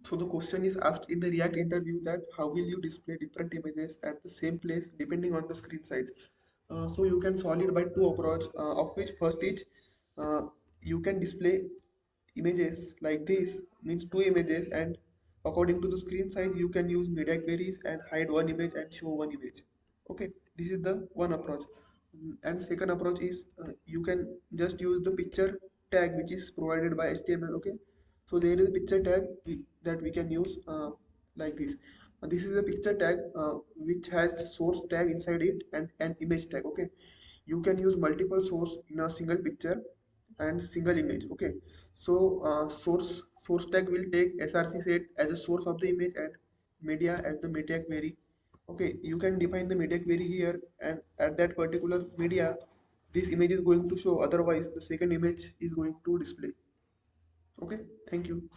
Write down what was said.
So the question is asked in the React interview that how will you display different images at the same place depending on the screen size. So you can solve it by two approach, of which first is uh, you can display images like this, means two images, and according to the screen size you can use media queries and hide one image and show one image. Okay, this is the one approach. And second approach is you can just use the picture tag which is provided by HTML. Okay, so there is a picture tag that we can use like this. This is a picture tag which has source tag inside it and an image tag. Okay, you can use multiple source in a single picture and single image. Okay, so source tag will take src set as a source of the image and media as the media query. Okay, you can define the media query here, and at that particular media this image is going to show, otherwise the second image is going to display. Okay, thank you.